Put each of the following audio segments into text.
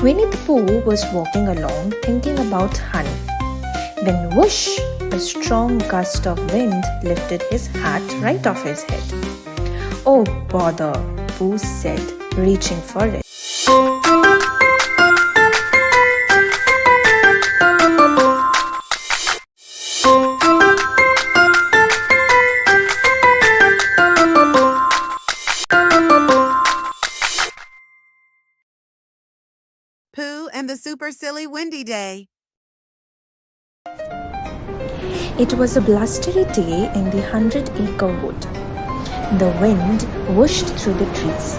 Winnie the Pooh was walking along thinking about honey, when whoosh, a strong gust of wind lifted his hat right off his head. "Oh bother," Pooh said, reaching for it. Pooh and the Super Silly Windy Day. It was a blustery day in the 100-acre wood. The wind whooshed through the trees,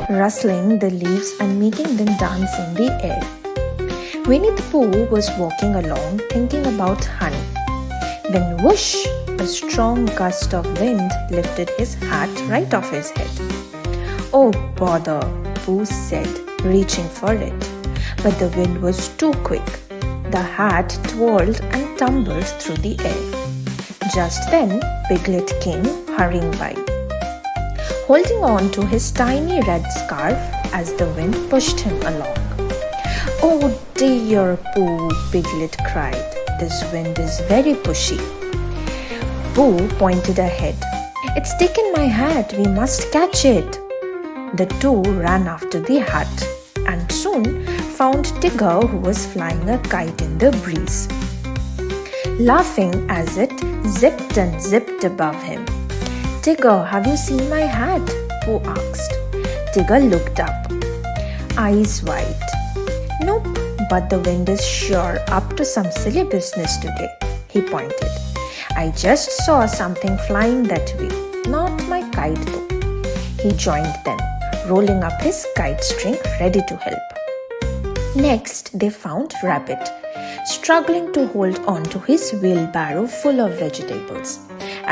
rustling the leaves and making them dance in the air. Winnie the Pooh was walking along thinking about honey, when whoosh, a strong gust of wind lifted his hat right off his head. "Oh bother," Pooh said, reaching for it. But the wind was too quick. The hat twirled and tumbled through the air. Just then, Piglet came hurrying by, holding on to his tiny red scarf as the wind pushed him along. "Oh dear, Pooh," Piglet cried. "This wind is very pushy." Pooh pointed ahead. "It's taken my hat. We must catch it." The two ran after the hat and soon found Tigger, who was flying a kite in the breeze, laughing as it zipped and zipped above him. "Tigger, have you seen my hat?" Pooh asked. Tigger looked up, eyes wide. "Nope, but the wind is sure up to some silly business today," he pointed. "I just saw something flying that way. Not my kite though." He joined them, rolling up his kite string ready to help. Next, they found Rabbit, struggling to hold on to his wheelbarrow full of vegetables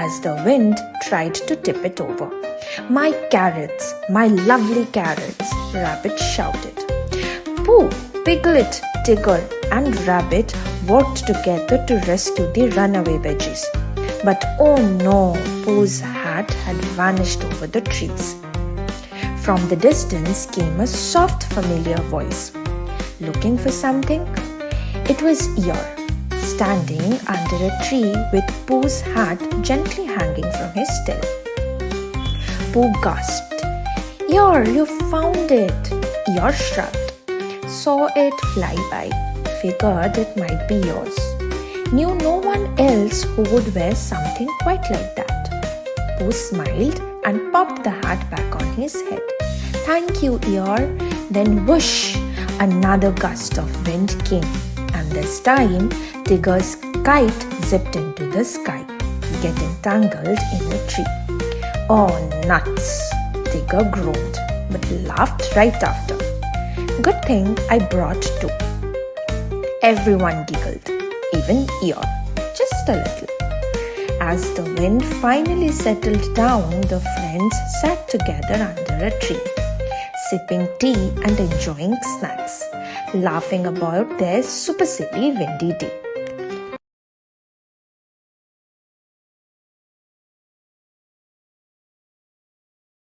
as the wind tried to tip it over. "My carrots, my lovely carrots," Rabbit shouted. Pooh, Piglet, Tigger and Rabbit worked together to rescue the runaway veggies. But oh no, Pooh's hat had vanished over the trees. From the distance came a soft, familiar voice. Looking for something? It was Eeyore, standing under a tree with Pooh's hat gently hanging from his tail. Pooh gasped. "Eeyore, you found it!" Eeyore shrugged, saw it fly by, figured it might be yours. Knew no one else who would wear something quite like that. Pooh smiled and popped the hat back on his head. "Thank you, Eeyore." Then whoosh! Another gust of wind came, and this time Tigger's kite zipped into the sky, getting tangled in a tree. "Oh nuts!" Tigger groaned, but laughed right after. "Good thing I brought two." Everyone giggled, even Eeyore, just a little. As the wind finally settled down, the friends sat together under a tree, sipping tea and enjoying snacks, laughing about their super silly windy day.